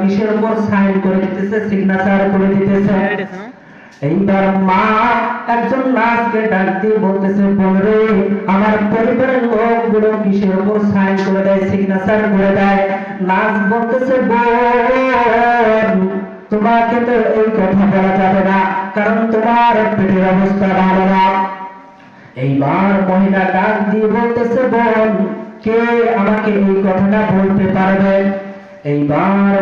কিসের উপর সাইন করে দিতেছে, সিগনেচার করে দিতেছে। এইবার মা একজন নার্সকে ডাক দিয়ে বলতেছে, বলরে আমার পরিবারের লোকগুলো কিসের উপর সাইন করে দেয়, সিগনেচার করে দেয়। নার্স বলতেছে, বোন তোমাকে তো এই কথা বলা যাবে না, কারণ তোমার পেটের অবস্থা ভালো না। এইবার মহিলা ডাক দিয়ে বলতেছে, বোন কে আমাকে এই কথাটা বলতে পারবে? এইবার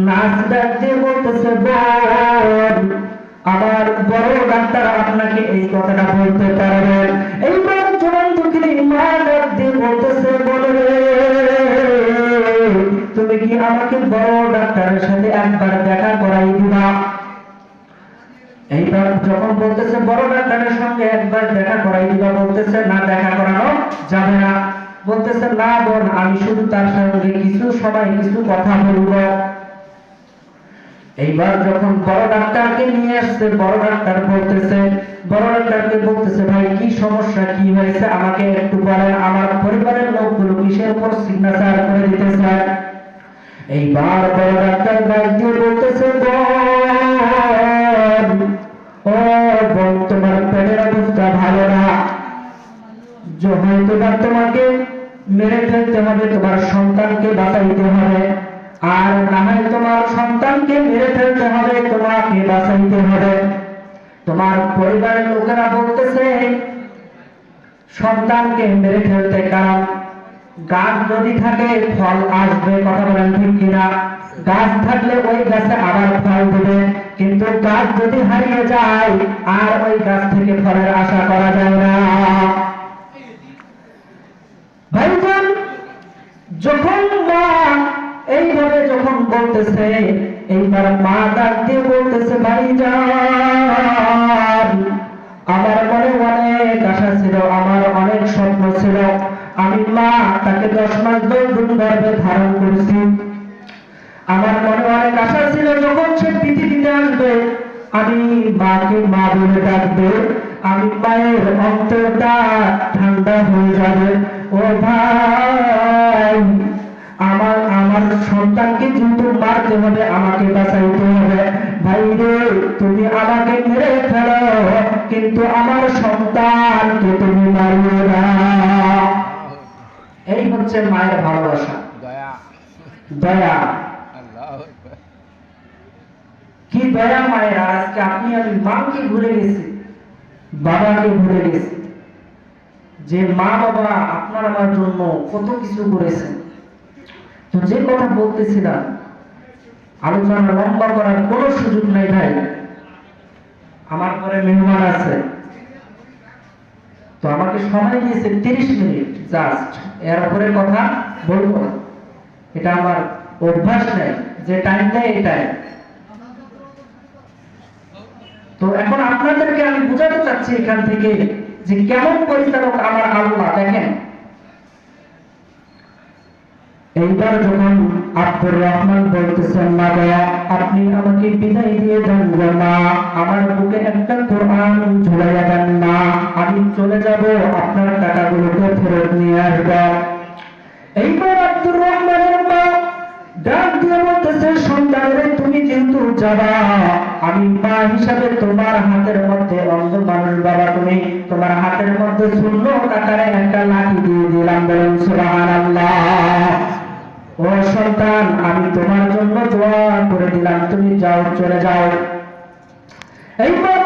নার্স ডাক দিয়ে বলতেছে, বোন আমার বড় ডাক্তার আপনাকে এই কথাটা বলতে পারবেন। এইবার জোয়ান দুঃখিনী মা ডাক দিয়ে বলতেছে, বলরে তুমি কি আমাকে বড় ডাক্তারের সাথে একবার দেখা করাই দিবা? এইবার যখন বলতেছে বড় ডাক্তারের সঙ্গে একবার দেখা করাই দিবা, বলতেছে না দেখা করানো যাবে না। বলতেছে না বোন আমি শুধু তার সঙ্গে কিছু সময় কিছু কথা বলবো। এইবার যখন বড় ডাক্তারকে নিয়ে আসছে, বড় ডাক্তার বলতেছে, বড় ডাক্তারকে বলতেছে, ভাই কি সমস্যা, কি হয়েছে আমাকে একটু বলেন, আমার পরিবারের লোকগুলো কিসের উপর সিগনেচার করে দিতেছে। এইবার বড় ডাক্তার ডাক দিয়ে বলতেছে, ও বোন তোমার পেটের অবস্থা ভালো না, হয়তো বা তোমাকে মেরে ফেলতে হবে, তোমার সন্তানকে বাঁচাইতে হবে, আর না হয় তোমার সন্তানকে মেরে ফেলতে হবে, তোমাকে বাঁচাইতে হবে। তোমার পরিবারের লোকেরা বলতেছে সন্তানকে মেরে ফেলতে, কারণ গাছ যদি থাকে ফল আসবে, কথা বলেন ঠিক কিনা? গাছ থাকলে ওই গাছে আবার ফল দেবে, কিন্তু গাছ যদি হারিয়ে যায় আর ওই গাছ থেকে ফলের আশা করা যায় না। ভাইজান যখন মা এইভাবে যখন বলতেছে, এইবার মা ডাক দিয়ে বলতেছে, ভাইজান আমার মনে অনেক আশা ছিল, আমার অনেক স্বপ্ন ছিল, আমি মা তাকে 10 মাস 10 দিন গর্ভে ধারণ করেছি। আমার মনে অনেক আশা ছিল যখন সে পৃথিবীতে আসবে আমি মাকে মা বলে ডাকবো, আমি মায়ের অন্তরটা ঠান্ডা হয়ে যাবে। ও ভাই আমার সন্তানকে যেহেতু মারতে হবে, আমাকে বাঁচাইতে হবে, ভাই রে তুমি আমাকে মেরে ফেলো কিন্তু আমার সন্তানকে তুমি মারিও না। এই হচ্ছে মায়ের ভালোবাসা, দয়া। কি দয়া মায়ের! আজকে আপনি আমি মাকে ভুলে গেছি, বাবাকে ভুলে গেছি, যে মা বাবা আপনার আমার জন্য কত কিছু করেছেন। তো যে কথা বলতেছিলাম, আলোচনা লম্বা করার কোনো সুযোগ নাই ভাই, আমার পরে মেহমান আছে, তো আমাকে সময় দিয়েছে 30 মিনিট জাস্ট, এরপরে কথা বলবো না। এটা আমার অভ্যাস নেই যে টাইম দেয় এটাই। তো এখন আপনাদেরকে আমি বুঝাতে চাচ্ছি এখান থেকে যে কেমন পরিচালক আমার আল্লাহ। দেখেন এইবার যখন আব্দুর রহমান বলতেছেন, মা দয়া আপনি আমাকে বিদায় দিয়ে যান গো মা, আমার বুকে একটা কোরআন ঝুলাইয়া দেন না, আমি চলে যাব, আপনার টাকাগুলোকে ফেরত নিয়ে আসব। এইবার আব্দুর রহমানের মা ডাক দিয়ে বলতেছে, সন্তানের তুমি যেহেতু যাবা, আমি মা হিসাবে তোমার হাতের মধ্যে, অন্ধ মানুষ বাবা তুমি, তোমার হাতের মধ্যে 16 টাকার একটা লাঠি দিয়ে দিলাম, বলুন সুবহানাল্লাহ। ও সন্তান আমি তোমার জন্য দোয়া করে দিলাম, তুমি যাও, চলে যাও। এইবার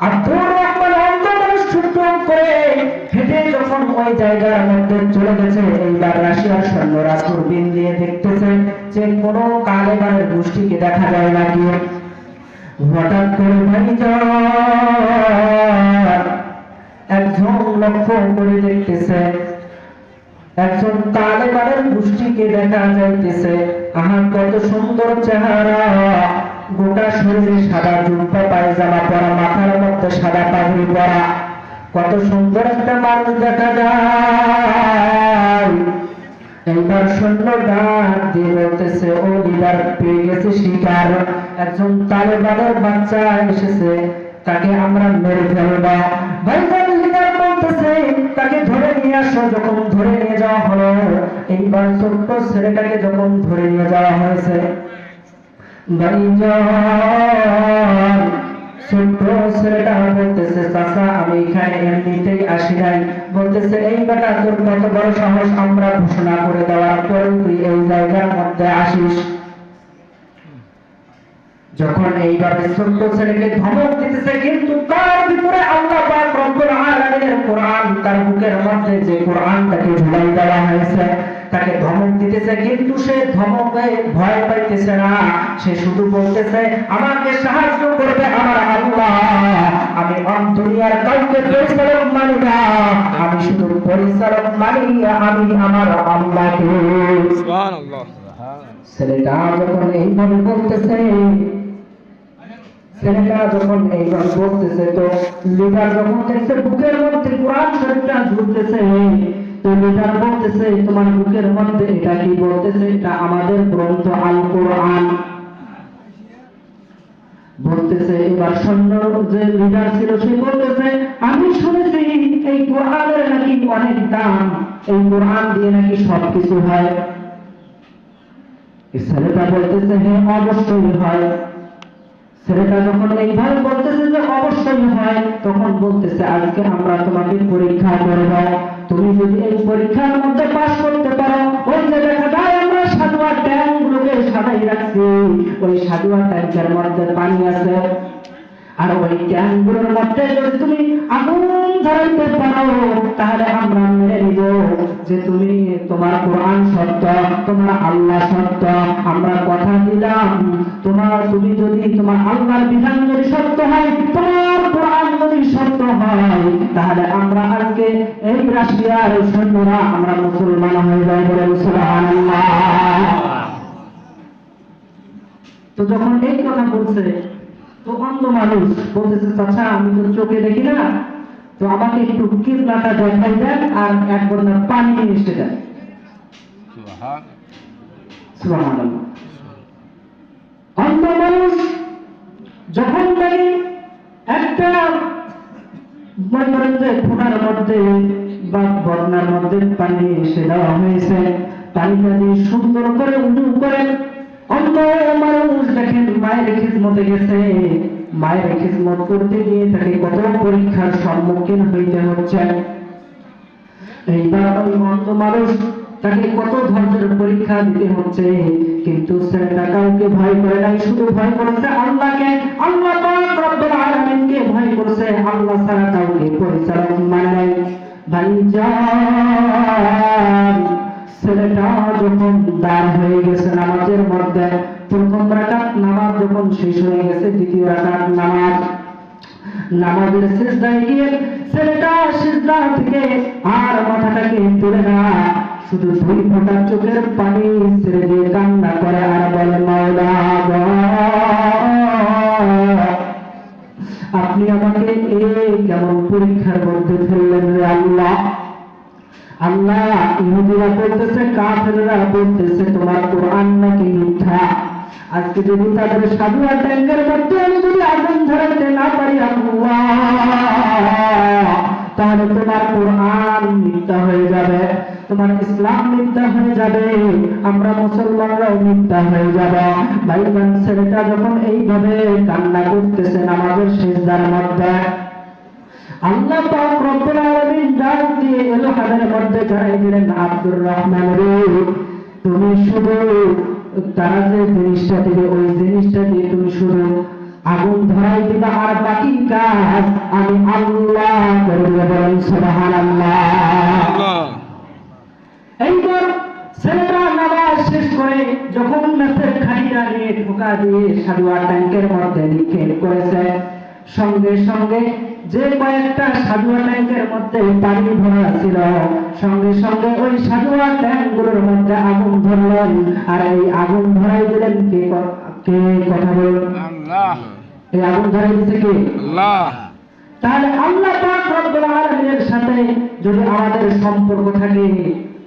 আব্দুর রহমান অন্ধ মানুষ ছুট্ট করে হেঁটে যখন ওই জায়গার মধ্যে চলে গেছে, এইবার রাশিয়ার সৈন্যরা দূরবীন দিয়ে দেখতেছে যে কোনো কালেবারের গোষ্ঠীকে দেখা যায় নাকি। হঠাৎ করে ভাইজান একজন লক্ষ্য করে দেখতেছে একজন তালেবানের গোষ্ঠীকে দেখা যাইতেছে। আহা কত সুন্দর চেহারা, গোটা শরীরে সাদা জুব্বা পায়জামা পরা, মাথার মধ্যে সাদা পাগড়ি পরা, কত সুন্দর একটা মানুষ দেখা যায়। এইবার সৈন্য ডাক দিয়ে বলতেছে, ও লিডার পেয়ে গেছে শিকার, একজন তালেবানের বাচ্চা এসেছে, তাকে আমরা মেরে ফেলবো। ভাইজান লিডার বলতেছে তাকে ধরে নিয়ে আসো। যখন ধরে নিয়ে যাওয়া হলো, এইবার ছোট্ট ছেলেটাকে যখন ধরে নিয়ে যাওয়া হয়েছে, ভাইজান ছোট্ট ছেলেটা বলতেছে, চাচা আমি এখানে এমনিতেই আসি নাই। বলতেছে, এই বেটা তোর কত বড় সাহস, আমরা ঘোষণা করে দেওয়ার পর তুই এই জায়গার মধ্যে আসিস। যখন এইভাবে ছোট্ট ছেলেকে ধমক দিতেছে, কিন্তু তার ভিতরে আল্লাহ পাক রব্বুল আলামিনের কোরআন, তার বুকের মধ্যে যে কোরআনটাকে ঝুলাই দেওয়া হয়েছে, তাকে ধমক দিতেছে, কিন্তু সে ধমকে ভয় পাইতেছে না। সে শুধু বলতেছে, আমাকে সাহায্য করবে আমার আল্লাহ। আমি দুনিয়ার কাউকে পরিচালক মানি না, আমি শুধু পরিচালক মানি আমি আমার আল্লাহকে। সুবহানাল্লাহ। ছেলেটা যখন এইভাবে বলতেছে, তো লিডার যখন দেখছে বুকের মধ্যে কোরআন শরীফটা ঝুলতেছে, তো লিডার বলতেছে, তোমার বুকের মধ্যে এটা কি? বলতেছে, এটা আমাদের গ্রন্থ আল কোরআন। বলতেছে, এবার সৈন্য যে লিডার ছিল সে বলতেছে, আমি শুনেছি এই কোরআনের নাকি অনেক দাম, এই কোরআন দিয়ে নাকি সবকিছু হয়। এই ছেলেটা বলতেছে, হ্যাঁ অবশ্যই হয়। ছেলেটা যখন এইভাবে বলতেছে যে অবশ্যই হয়, তখন বলতেছে, আজকে আমরা তোমাকে পরীক্ষা করব। তুমি যদি এই পরীক্ষার মধ্যে পাস করতে পারো, ওই যে দেখা যায় আমরা সাধুয়া ট্যাঙ্ক গুলোকে সাজাই রাখছি, ওই সাধুয়া ট্যাঙ্কের মধ্যে পানি আছে, আর ওই ট্যাঙ্কগুলোর মধ্যে যদি তুমি আগুন ধরাইতে পারো, তাহলে আমরা মেনে নিব যে তুমি, তোমার কোরআন সত্য, তোমার আল্লাহ সত্য। আমরা কথা দিলাম, তুমি যদি তোমার আল্লাহর বিধান যদি সত্য হয়, তোমার কোরআন যদি সত্য হয়, তাহলে আমরা আজকে এই রাশিয়ার সৈন্যরা আমরা মুসলমান হয়ে যাই। বলে সুবহানাল্লাহ। তো যখন এই কথা বলছে, তো অন্ধ মানুষ বলতেছে, চাচা আমি তো চোখে দেখি না, তো আমাকে একটু কিবলাটা দেখাই দেন আর এক বন্যা পানি নিয়ে এসে দেন। সুবহানাল্লাহ। অন্ধ মানুষ যখন তাকে একটা মনে করেন যে ফোঁটার মধ্যে বা বন্যার মধ্যে পানি এসে দেওয়া হয়েছে, পানিটা দিয়ে সুন্দর করে উজু করে অন্ধ মানুষ দেখেন মায়ের খিদমতে গেছে, মায়ের খিদমত করতে গিয়ে তাকে কত পরীক্ষার সম্মুখীন হইতে হচ্ছে। এইবার ওই অন্ধ মানুষ তাকে কত ধরনের পরীক্ষা দিতে হচ্ছে, কিন্তু ছেলেটা কাউকে ভয় করে নাই, শুধু ভয় করেছে আল্লাহকে, আল্লাহ পাক রব্বুল আলামিনকে ভয় করেছে, আল্লাহ ছাড়া কাউকে পরিচালক মানে নাই। ভাইজান ছেলেটা যখন দাঁড় হয়ে গেছে নামাজের মধ্যে, প্রথম রাকাত নামাজ যখন শেষ হয়ে গেছে, দ্বিতীয় রাকাত নামাজের সিজদায় গিয়ে ছেলেটা সিজদা থেকে আর মাথাটাকে তুলে না, শুধু দুই ফোঁটা চোখের পানি ছেড়ে দিয়ে কান্না করে আর বলে, মাওলা আপনি আমাকে এই কেমন পরীক্ষার মধ্যে ফেললেন রে আল্লাহ। আল্লাহ ইহুদিরা বলতেছে, কাফেররা বলতেছে তোমার কোরআন নাকি মিথ্যা। আজকে যদি তাদের সাধুয়া ট্যাঙ্কের মধ্যে আমি যদি আগুন ধরাইতে না পারি আল্লাহ, তাহলে তোমার কোরআন মিথ্যা হয়ে যাবে, তোমার ইসলাম মিথ্যা হয়ে যাবে, আমরা মুসলমানরাও মিথ্যা হয়ে যাব। ভাইজান ছেলেটা যখন এইভাবে কান্না করতেছে নামাজের সিজদার মধ্যে, আল্লাহ পাক রব্বুল আলামিন ডাক দিয়ে এলোহাদের মধ্যে জানাই দিলেন, আব্দুর রহমান রে, তুমি শুধু তারা যে জিনিসটা দিবে ওই জিনিসটা দিয়ে তুমি শুধু আগুন ধরাই দিবা, আর বাকি কাজ আমি আল্লাহ করবে। বলেন সুবহানাল্লাহ। এইবার ছেলেটা নামাজ শেষ করে যখন মেসের খাড়িটা নিয়ে ঢোকা দিয়ে সাধুয়া ট্যাঙ্কের মধ্যে নিক্ষেপ করেছে, সঙ্গে সঙ্গে যে কয়েকটা সাধুয়া ট্যাঙ্কের মধ্যে পানি ভরা ছিল, সঙ্গে সঙ্গে ওই সাধুয়া ট্যাঙ্কগুলোর মধ্যে আগুন ধরলেন। আর এই আগুন ধরাই দিলেন কে? কথা বলুন, আল্লাহ। এই আগুন ধরাই দিতে কে? আল্লাহ। তাহলে আল্লাহ পাক রব্বুল আলামিনের সাথে যদি আমাদের সম্পর্ক থাকে,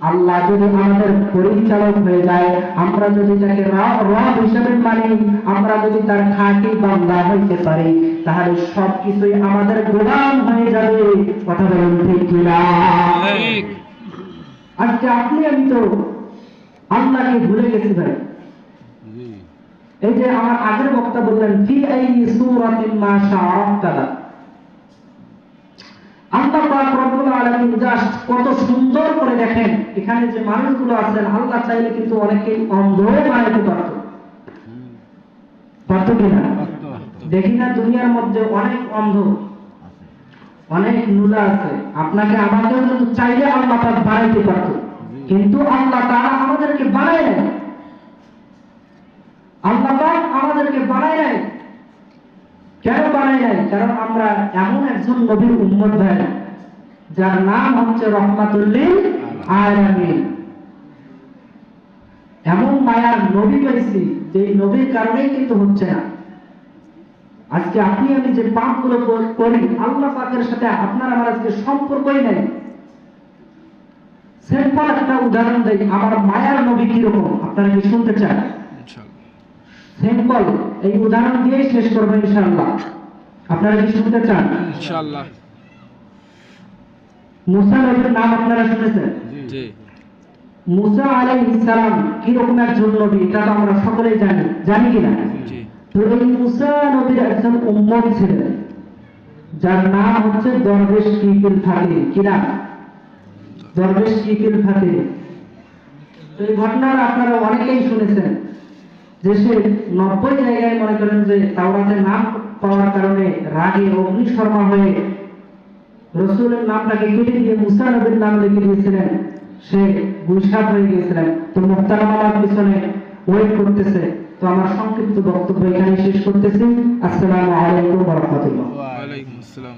আল্লাহ যদি আমাদের পরিচালক হয়ে যায়, আমরা যদি তাকে রব হিসেবে মানি, আমরা যদি তার খাঁটি বান্দা হইতে পারি, তাহলে সবকিছুই আমাদের গোলাম হয়ে যাবে। কথা বলুন ঠিক কিনা? আজকে আপনি আমি তো আল্লাহকে ভুলে গেছি ভাই। এই যে আমার আগের বক্তা বললেন ফি আই সূরাতিন মা শাআরাকাদা, আল্লাহ পাক রব্বুল আলামিন জাস্ট কত সুন্দর করে দেখেন এখানে যে মানুষগুলো আছেন আল্লাহ চাইলে কিন্তু অনেকেই অন্ধ বানাইতে পারত, পারত কিনা? দেখি না দুনিয়ার মধ্যে অনেক অন্ধ, অনেক নুলা আছে, আপনাকে আমাকেও কিন্তু চাইলে আল্লাহ পাক বানাইতে পারত, কিন্তু আল্লাহ তাআলা আমাদেরকে বানায় নাই। আল্লাহ পাক আমাদেরকে বানায় নাই। কেন বানায় নাই? কারণ আমরা এমন একজন নবীর উম্মত ভাই যার নাম হচ্ছে রহমাতুল লিল আলামিন। এমন মায়ার নবী পাইছি যে নবীর কারণেই কিন্তু হচ্ছে না। আজকে আপনি আমি যে পাপগুলো করি আল্লাহ পাকের সাথে আপনার আমার আজকে সম্পর্কই নাই। সিম্পল একটা উদাহরণ দেই, আমার মায়ার নবী কিরকম আপনারা কি শুনতে চান? সিম্পল এই উদাহরণ দিয়েই শেষ করবো ইনশাআল্লাহ। আপনারা কি শুনতে চান? ইনশাআল্লাহ। মুসা নবীর নাম আপনারা শুনেছেন? জি। মুসা আলাইহিস সালাম কি রকম একজন নবী এটা তো আমরা সকলেই জানি, জানি কিনা? জি। তো এই মুসা নবীর একজন উম্মত ছিলেন যার নাম হচ্ছে দরবেশ কিফিল ফাতির। কি নাম? দরবেশ কিফিল ফাতির। তো এই ঘটনাটা আপনারা অনেকেই শুনেছেন যে সে 90 জায়গায় মনে করেন যে তাওরাতে নাম পাওয়ার কারণে রাগে অগ্নিশর্মা হয়ে রসুলের নামটাকে কেটে দিয়ে মুসা নবীর নাম লিখে দিয়েছিলেন, সে গুলশাদ হয়ে গিয়েছিলেন। তো মুহতারাম আমার পিছনে ওয়েট করতেছে, তো আমার সংক্ষিপ্ত বক্তব্য এখানে শেষ করতেছি। আসসালামু আলাইকুম ওয়া রাহমাতুল্লাহ। ওয়া আলাইকুম আসসালাম।